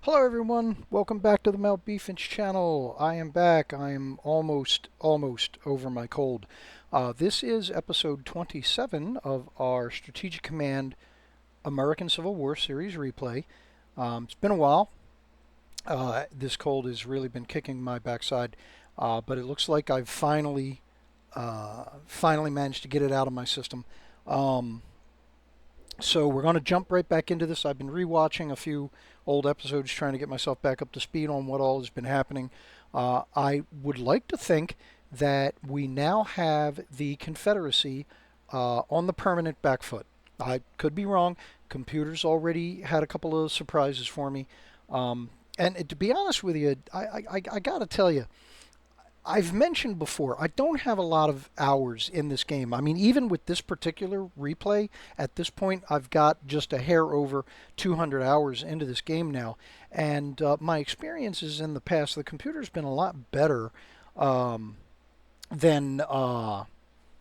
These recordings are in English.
Hello everyone, welcome back to the Malbeefance channel. I am back. I am almost over my cold. This is episode 27 of our Strategic Command American Civil War series replay. It's been a while. This cold has really been kicking my backside, but it looks like I've finally managed to get it out of my system. Um, so we're going to jump right back into this. I've been rewatching a few old episodes trying to get myself back up to speed on what all has been happening. I would like to think that we now have the Confederacy on the permanent back foot. I could be wrong. Computers already had a couple of surprises for me. And to be honest with you, I got to tell you, I've mentioned before, I don't have a lot of hours in this game. I mean, even with this particular replay, at this point, I've got just a hair over 200 hours into this game now. And my experiences in the past, the computer's been a lot better um, than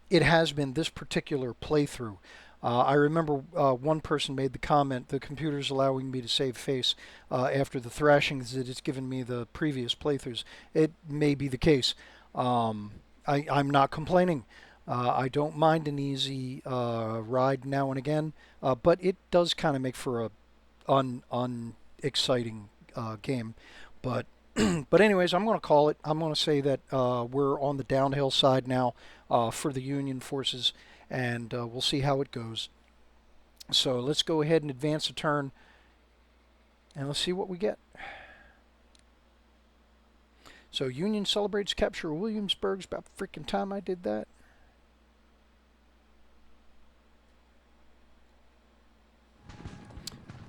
it has been this particular playthrough. I remember one person made the comment, the computer's allowing me to save face after the thrashings that it's given me the previous playthroughs. It may be the case. Um, I'm not complaining. I don't mind an easy ride now and again, but it does kind of make for a unexciting game. But but anyways, I'm going to call it. I'm going to say that we're on the downhill side now for the Union forces, and we'll see how it goes. So let's go ahead and advance a turn, and let's see what we get. So Union celebrates capture of Williamsburg. It's about freaking time I did that.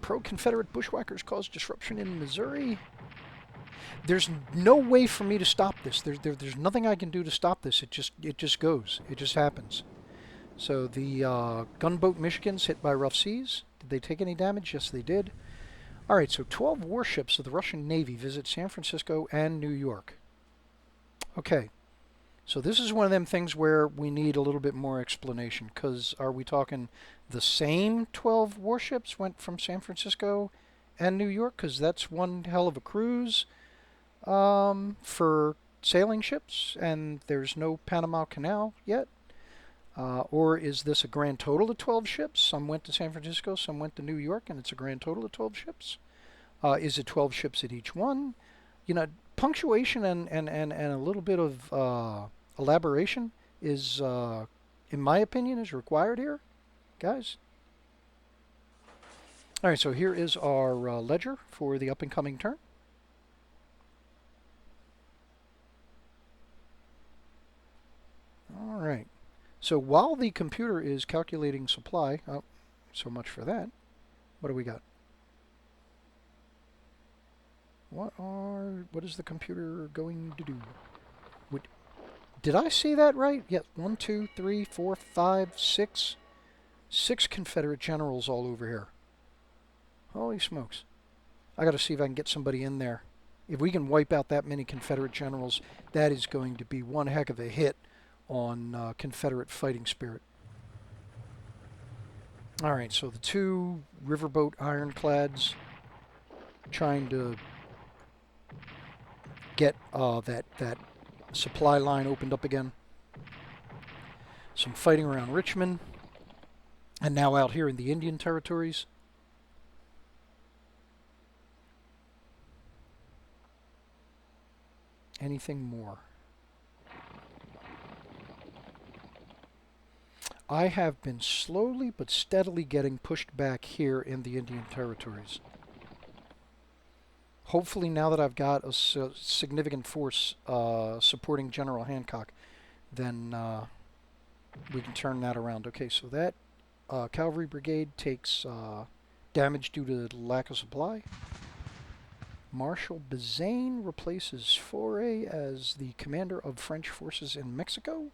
Pro-Confederate bushwhackers cause disruption in Missouri. There's no way for me to stop this. There's nothing I can do to stop this. It just goes. It just happens. So the gunboat Michigan's hit by rough seas. Did they take any damage? Yes, they did. All right, so 12 warships of the Russian Navy visit San Francisco and New York. Okay, so this is one of them things where we need a little bit more explanation, because are we talking the same 12 warships went from San Francisco and New York? Because that's one hell of a cruise for sailing ships, and there's no Panama Canal yet. Or is this a grand total of 12 ships? Some went to San Francisco, some went to New York, and it's a grand total of 12 ships. Is it 12 ships at each one? You know, punctuation and a little bit of elaboration is, in my opinion, is required here, guys. All right, so here is our ledger for the up and coming turn. All right. So while the computer is calculating supply, oh, so much for that. What do we got? What is the computer going to do? Did I see that right? Yes, 1, 2, 3, 4, 5, 6. 6 Confederate generals all over here. Holy smokes. I got to see if I can get somebody in there. If we can wipe out that many Confederate generals, that is going to be one heck of a hit on Confederate fighting spirit. All right, so the 2 riverboat ironclads trying to get that supply line opened up again. Some fighting around Richmond, and now out here in the Indian territories. Anything more? I have been slowly but steadily getting pushed back here in the Indian territories. Hopefully now that I've got a significant force supporting General Hancock, then we can turn that around. Okay, so that cavalry brigade takes damage due to lack of supply. Marshal Bazaine replaces Foray as the commander of French forces in Mexico.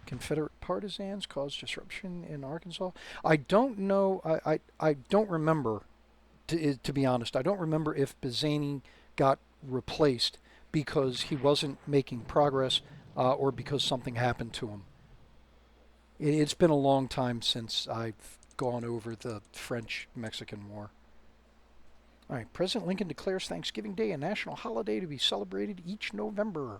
Confederate partisans cause disruption in Arkansas. I don't know. I don't remember. To be honest, I don't remember if Bazaine got replaced because he wasn't making progress or because something happened to him. It's been a long time since I've gone over the French-Mexican War. All right, President Lincoln declares Thanksgiving Day a national holiday to be celebrated each November.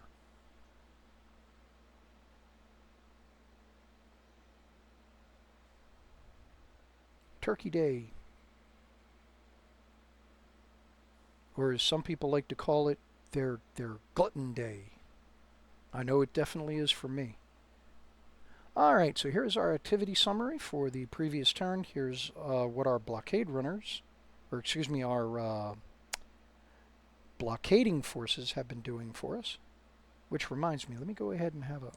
Turkey Day, or as some people like to call it, their Glutton Day. I know it definitely is for me. All right, so here's our activity summary for the previous turn. Here's what our blockade runners, or excuse me, our blockading forces have been doing for us. Which reminds me, let me go ahead and have a...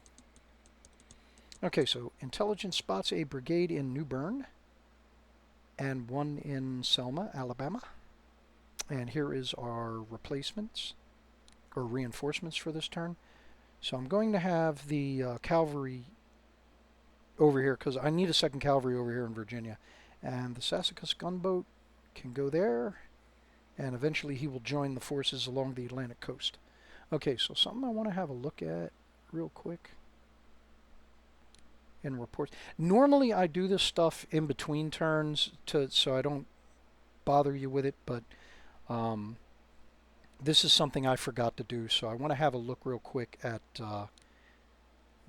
Okay, so intelligence spots a brigade in New Bern and one in Selma, Alabama. And here is our replacements, or reinforcements for this turn. So I'm going to have the cavalry over here because I need a second cavalry over here in Virginia. And the Sassacus gunboat can go there, and eventually he will join the forces along the Atlantic coast. Okay, so something I want to have a look at real quick in reports. Normally I do this stuff in between turns so I don't bother you with it, but this is something I forgot to do, so I want to have a look real quick at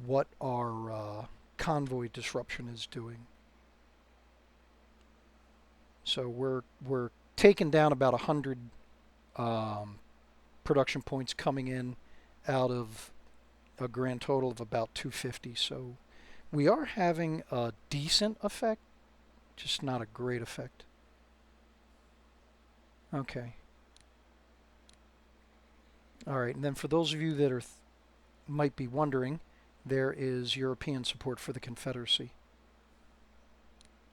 what our convoy disruption is doing. So we're taking down about 100 production points coming in out of a grand total of about 250. So we are having a decent effect, just not a great effect. Okay. All right, and then for those of you that are might be wondering, there is European support for the Confederacy.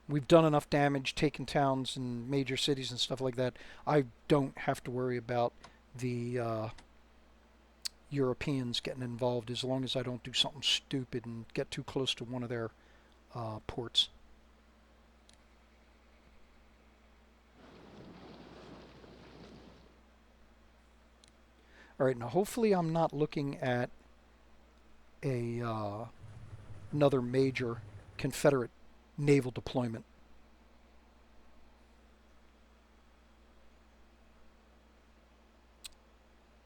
We've done enough damage, taken towns and major cities and stuff like that. I don't have to worry about the Europeans getting involved as long as I don't do something stupid and get too close to one of their ports. All right, now hopefully I'm not looking at a another major Confederate naval deployment.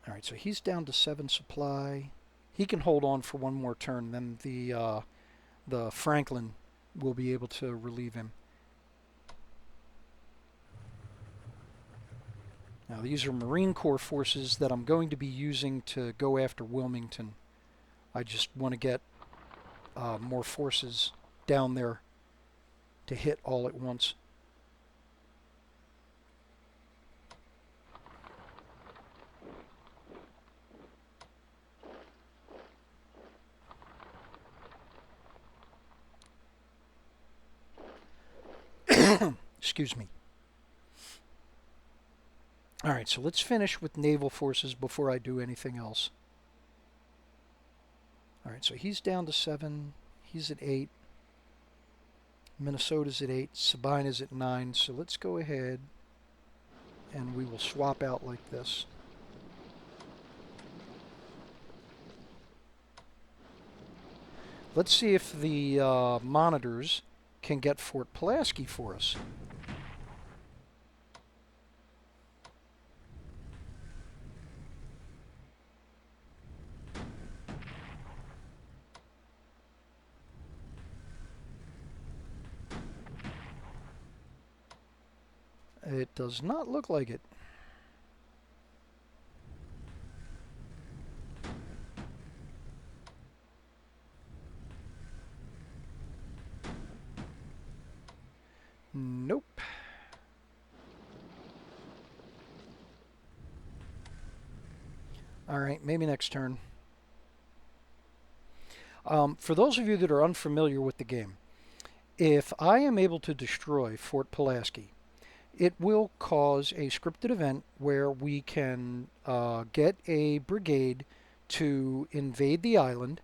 All right, so he's down to 7 supply. He can hold on for one more turn, then the Franklin will be able to relieve him. Now these are Marine Corps forces that I'm going to be using to go after Wilmington. I just want to get more forces down there to hit all at once. Excuse me. All right, so let's finish with naval forces before I do anything else. All right, so he's down to 7. He's at 8. Minnesota's at 8. Sabina's at 9. So let's go ahead and we will swap out like this. Let's see if the monitors can get Fort Pulaski for us. It does not look like it. Nope. All right, maybe next turn. For those of you that are unfamiliar with the game, if I am able to destroy Fort Pulaski, it will cause a scripted event where we can get a brigade to invade the island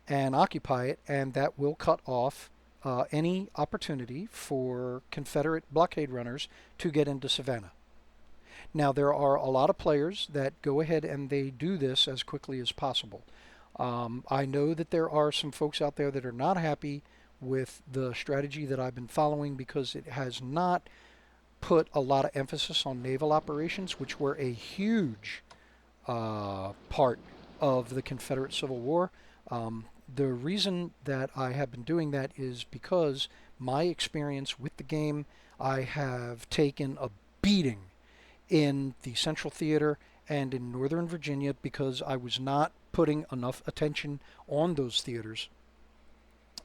and occupy it, and that will cut off any opportunity for Confederate blockade runners to get into Savannah. Now, there are a lot of players that go ahead and they do this as quickly as possible. I know that there are some folks out there that are not happy with the strategy that I've been following because it has not put a lot of emphasis on naval operations, which were a huge part of the Confederate Civil War. The reason that I have been doing that is because my experience with the game, I have taken a beating in the Central Theater and in Northern Virginia because I was not putting enough attention on those theaters.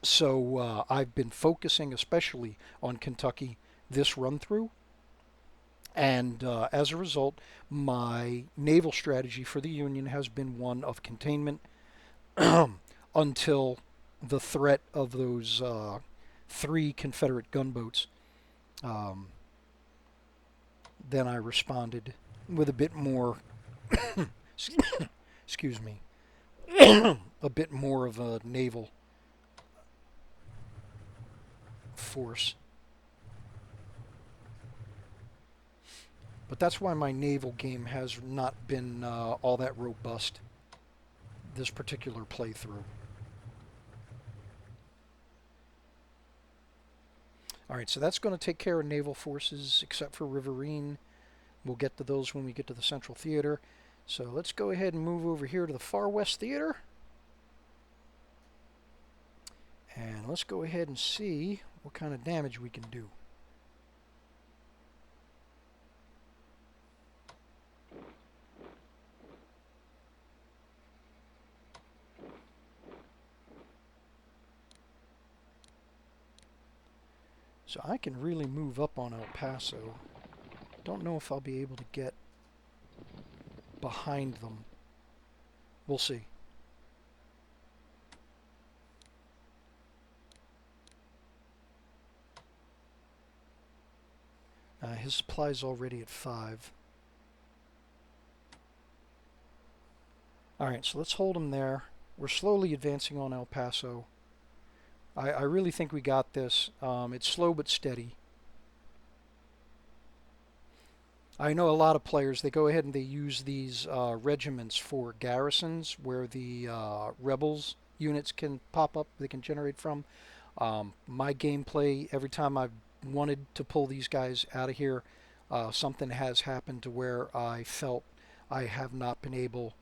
So I've been focusing especially on Kentucky this run through. And as a result, my naval strategy for the Union has been one of containment until the threat of those three Confederate gunboats. Um, then I responded with a bit more, excuse me, a bit more of a naval force. But that's why my naval game has not been all that robust this particular playthrough. All right, so that's going to take care of naval forces except for Riverine. We'll get to those when we get to the Central Theater. So let's go ahead and move over here to the Far West Theater. And let's go ahead and see what kind of damage we can do. So I can really move up on El Paso. Don't know if I'll be able to get behind them. We'll see. His supply's already at 5. Alright, so let's hold him there. We're slowly advancing on El Paso. I really think we got this. It's slow but steady. I know a lot of players, they go ahead and they use these regiments for garrisons where the rebels units can pop up, they can generate from. My gameplay, every time I've wanted to pull these guys out of here, something has happened to where I felt I have not been able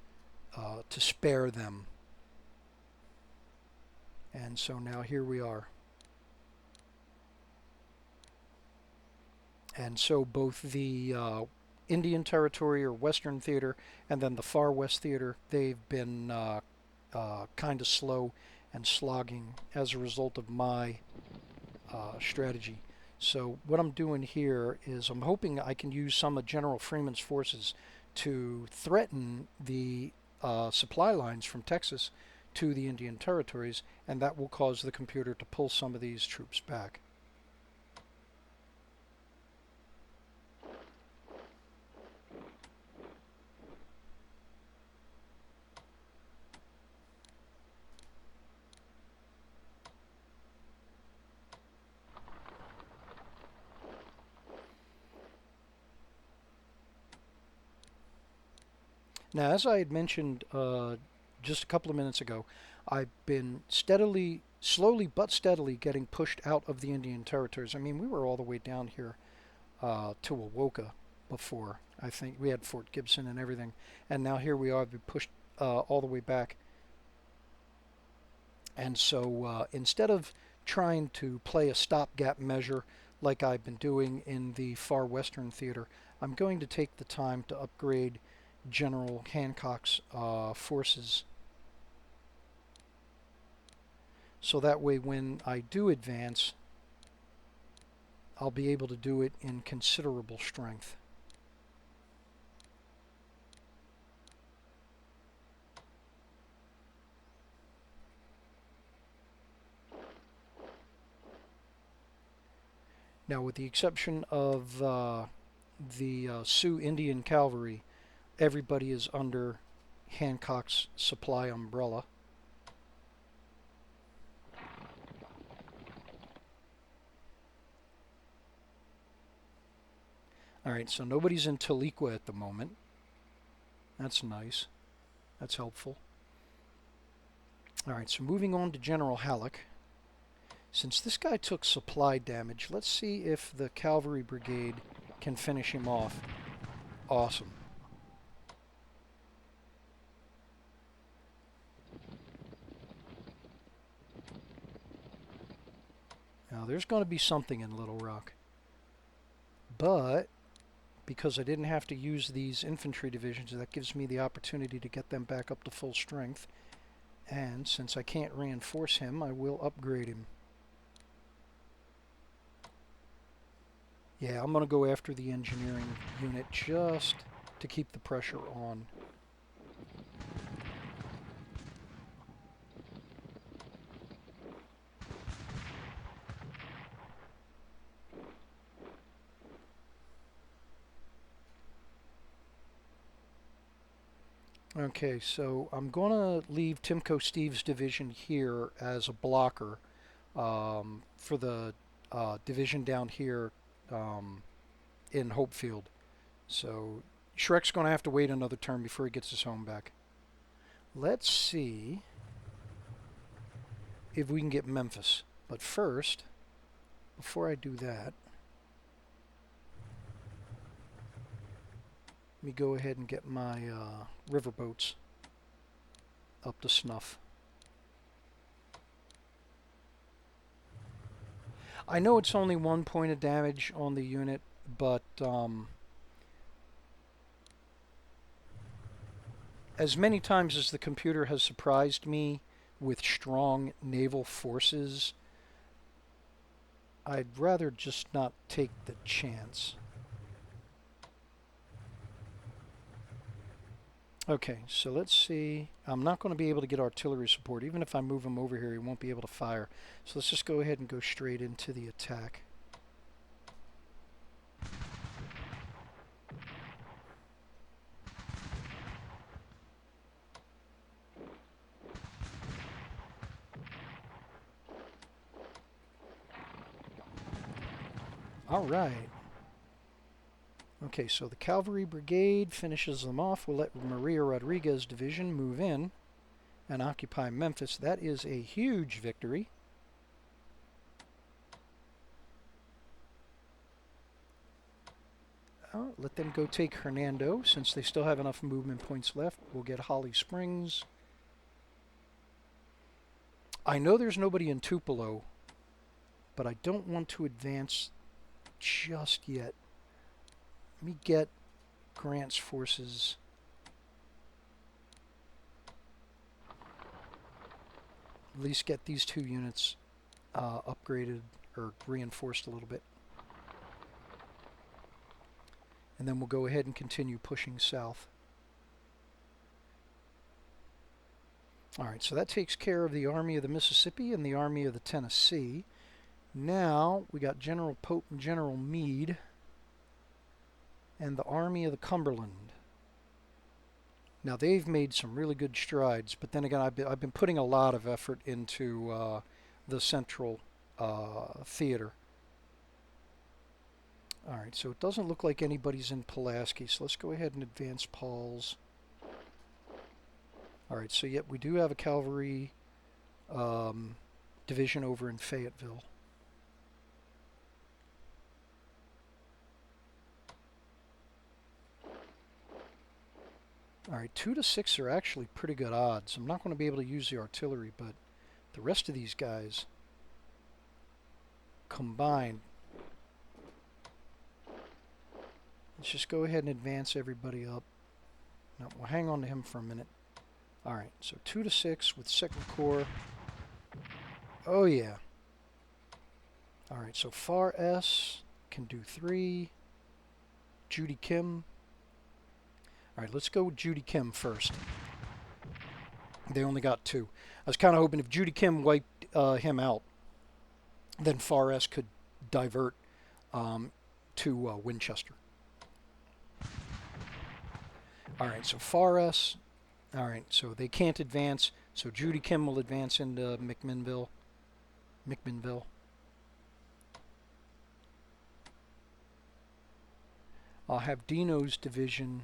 to spare them. And so now here we are. And so both the Indian Territory or Western Theater and then the Far West Theater, they've been kind of slow and slogging as a result of my strategy. So what I'm doing here is I'm hoping I can use some of General Freeman's forces to threaten the supply lines from Texas to the Indian Territories, and that will cause the computer to pull some of these troops back. Now, as I had mentioned just a couple of minutes ago, I've been slowly but steadily getting pushed out of the Indian Territories. I mean, we were all the way down here to Awoka before. I think we had Fort Gibson and everything, and now here we are, we pushed all the way back. And so instead of trying to play a stopgap measure like I've been doing in the Far Western Theater, I'm going to take the time to upgrade General Hancock's forces. So that way when I do advance, I'll be able to do it in considerable strength. Now, with the exception of the Sioux Indian Cavalry, everybody is under Hancock's supply umbrella. Alright, so nobody's in Tahlequah at the moment. That's nice. That's helpful. Alright, so moving on to General Halleck. Since this guy took supply damage, let's see if the cavalry brigade can finish him off. Awesome. Now there's going to be something in Little Rock. But because I didn't have to use these infantry divisions, that gives me the opportunity to get them back up to full strength. And since I can't reinforce him, I will upgrade him. Yeah, I'm going to go after the engineering unit just to keep the pressure on. Okay, so I'm going to leave Timko Steve's division here as a blocker for the division down here in Hopefield. So Shrek's going to have to wait another turn before he gets his home back. Let's see if we can get Memphis. But first, before I do that, let me go ahead and get my riverboats up to snuff. I know it's only 1 point of damage on the unit, but as many times as the computer has surprised me with strong naval forces, I'd rather just not take the chance. Okay, so let's see. I'm not going to be able to get artillery support. Even if I move him over here, he won't be able to fire. So let's just go ahead and go straight into the attack. All right. Okay, so the cavalry brigade finishes them off. We'll let Maria Rodriguez division move in and occupy Memphis. That is a huge victory. Let them go take Hernando since they still have enough movement points left. We'll get Holly Springs. I know there's nobody in Tupelo, but I don't want to advance just yet. Let me get Grant's forces. At least get these two units upgraded or reinforced a little bit. And then we'll go ahead and continue pushing south. Alright, so that takes care of the Army of the Mississippi and the Army of the Tennessee. Now we got General Pope and General Meade and the Army of the Cumberland. Now they've made some really good strides, but then again I've been putting a lot of effort into the Central Theater. Alright, so it doesn't look like anybody's in Pulaski, so let's go ahead and advance Paul's. Alright, so yet we do have a cavalry division over in Fayetteville. Alright, 2 to 6 are actually pretty good odds. I'm not going to be able to use the artillery, but the rest of these guys combined. Let's just go ahead and advance everybody up. Now, we'll hang on to him for a minute. Alright, so 2 to 6 with 2nd Corps. Oh yeah. Alright, so Far S can do 3. Judy Kim. Alright, let's go with Judy Kim first. They only got 2. I was kind of hoping if Judy Kim wiped him out, then Far S could divert to Winchester. Alright, so Far S. Alright, so they can't advance. So Judy Kim will advance into McMinnville. I'll have Dino's division.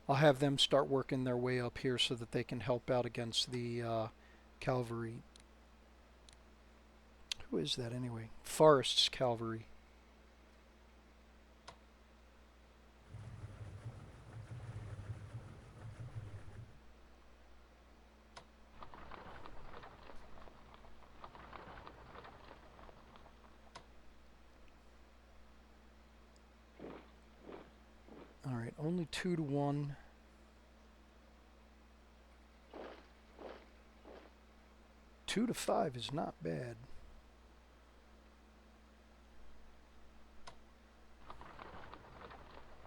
I'll have them start working their way up here so that they can help out against the cavalry Who is that anyway? Forest's cavalry. Alright, only 2-1. Two to 5 is not bad.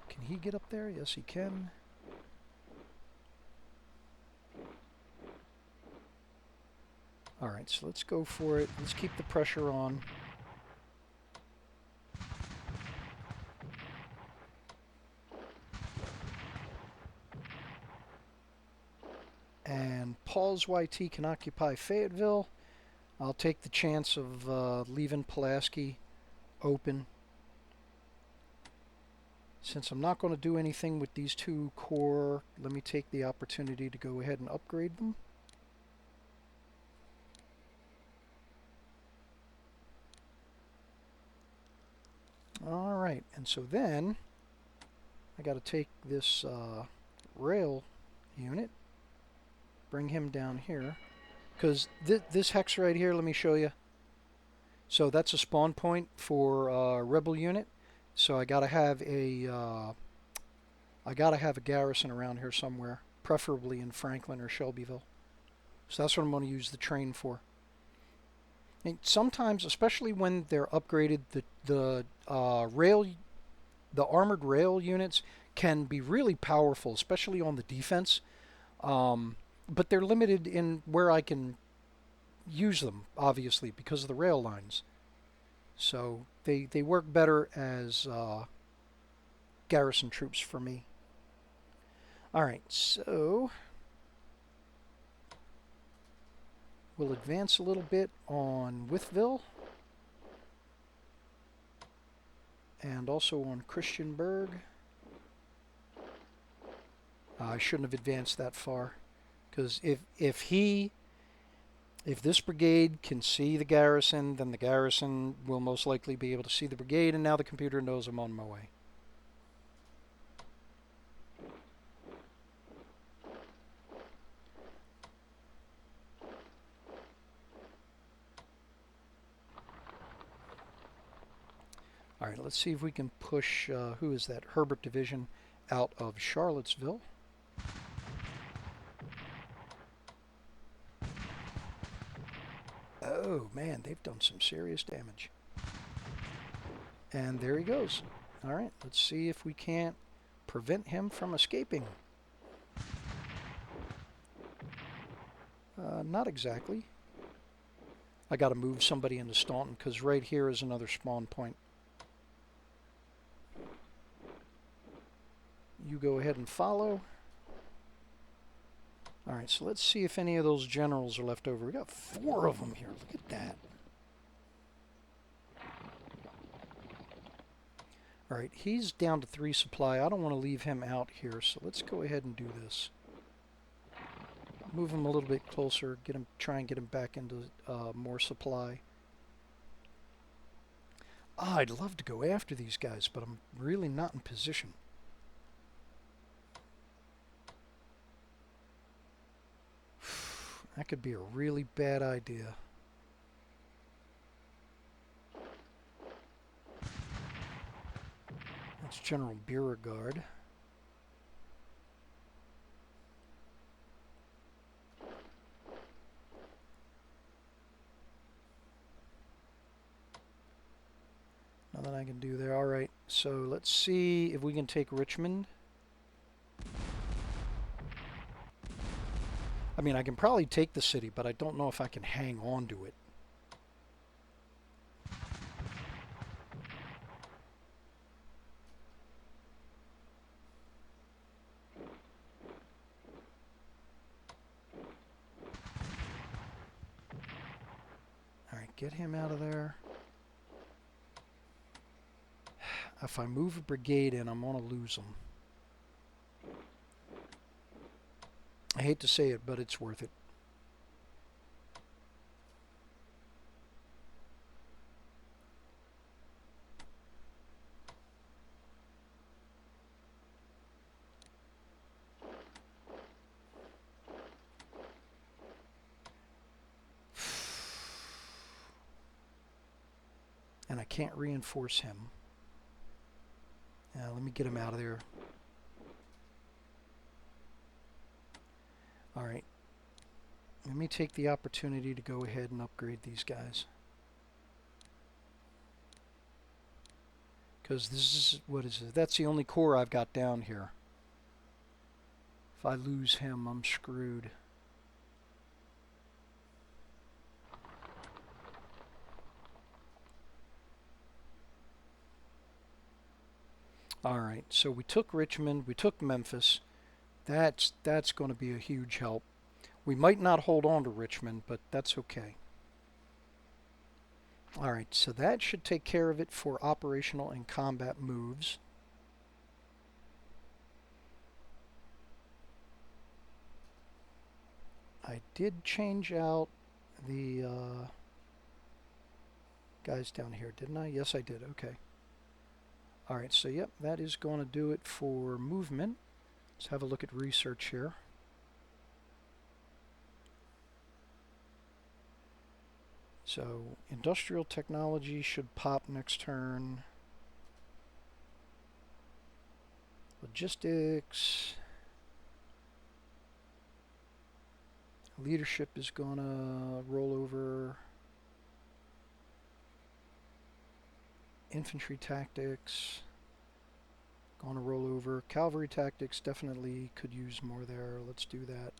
Can he get up there? Yes, he can. Alright, so let's go for it. Let's keep the pressure on. And Paul's YT can occupy Fayetteville. I'll take the chance of leaving Pulaski open. Since I'm not going to do anything with these 2 corps, let me take the opportunity to go ahead and upgrade them. Alright, and so then I got to take this rail unit, bring him down here, because this hex right here, let me show you. So that's a spawn point for rebel unit. So I gotta have a garrison around here somewhere, preferably in Franklin or Shelbyville. So that's what I'm going to use the train for. And sometimes, especially when they're upgraded, the armored rail units can be really powerful, especially on the defense. But they're limited in where I can use them, obviously, because of the rail lines. So they work better as garrison troops for me. Alright, so we'll advance a little bit on Wytheville and also on Christiansburg. I shouldn't have advanced that far, because if this brigade can see the garrison, then the garrison will most likely be able to see the brigade, and now the computer knows I'm on my way. Alright, let's see if we can push, who is that, Herbert Division out of Charlottesville. Oh man, they've done some serious damage. And there he goes. Alright, let's see if we can't prevent him from escaping. Not exactly. I gotta move somebody into Staunton, because right here is another spawn point. You go ahead and follow. Alright, so let's see if any of those generals are left over. We got 4 of them here. Look at that. Alright, he's down to 3 supply. I don't want to leave him out here, so let's go ahead and do this. Move him a little bit closer, try and get him back into more supply. I'd love to go after these guys, but I'm really not in position. That could be a really bad idea. That's General Beauregard. Nothing I can do there. Alright, so let's see if we can take Richmond. I mean, I can probably take the city, but I don't know if I can hang on to it. Alright, get him out of there. If I move a brigade in, I'm going to lose them. I hate to say it, but it's worth it. and I can't reinforce him. Let me get him out of there. All right. Let me take the opportunity to go ahead and upgrade these guys. Because this is, what is it? That's the only core I've got down here. If I lose him, I'm screwed. All right, so we took Richmond, we took Memphis. That's going to be a huge help. We might not hold on to Richmond, but that's okay. All right, so that should take care of it for operational and combat moves. I did change out the guys down here, didn't I? Yes, I did. Okay. All right, so yep, that is going to do it for movement. Let's have a look at research here. So industrial technology should pop next turn. Logistics. Leadership is going to roll over. Infantry tactics. Going to roll over. Cavalry tactics definitely could use more there. Let's do that.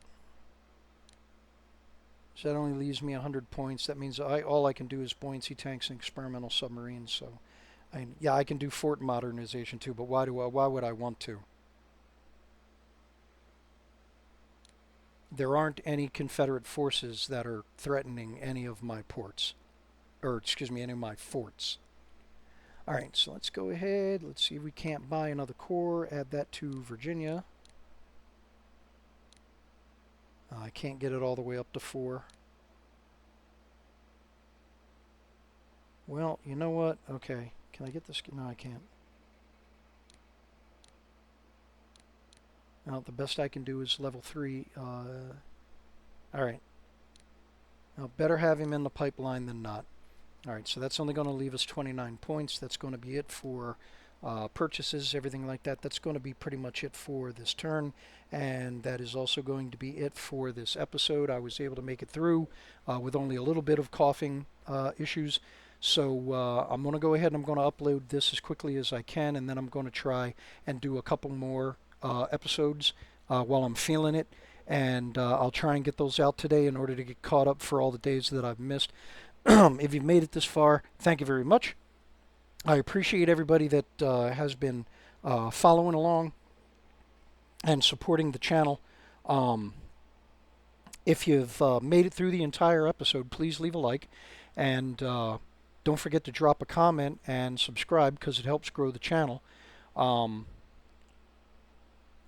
So that only leaves me 100 points. That means all I can do is buoyancy tanks and experimental submarines. So, yeah, I can do fort modernization too. But why would I want to? There aren't any Confederate forces that are threatening any of my ports, or excuse me, any of my forts. All right, so let's go ahead. Let's see if we can't buy another corps. Add that to Virginia. I can't get it all the way up to 4. Well, you know what? Okay. Can I get this? No, I can't. Now, the best I can do is level 3. All right. Now, better have him in the pipeline than not. All right, so that's only going to leave us 29 points. That's going to be it for purchases, everything like that. That's going to be pretty much it for this turn, and that is also going to be it for this episode. I was able to make it through with only a little bit of coughing issues. So I'm going to go ahead and I'm going to upload this as quickly as I can, and then I'm going to try and do a couple more episodes while I'm feeling it. And I'll try and get those out today in order to get caught up for all the days that I've missed. If you've made it this far, thank you very much. I appreciate everybody that has been following along and supporting the channel. If you've made it through the entire episode, please leave a like. And don't forget to drop a comment and subscribe because it helps grow the channel. And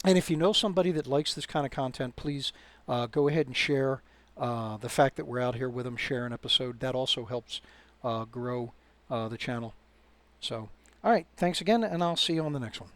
if you know somebody that likes this kind of content, please go ahead and share the fact that we're out here with them, share an episode. That also helps grow the channel. So, all right, thanks again, and I'll see you on the next one.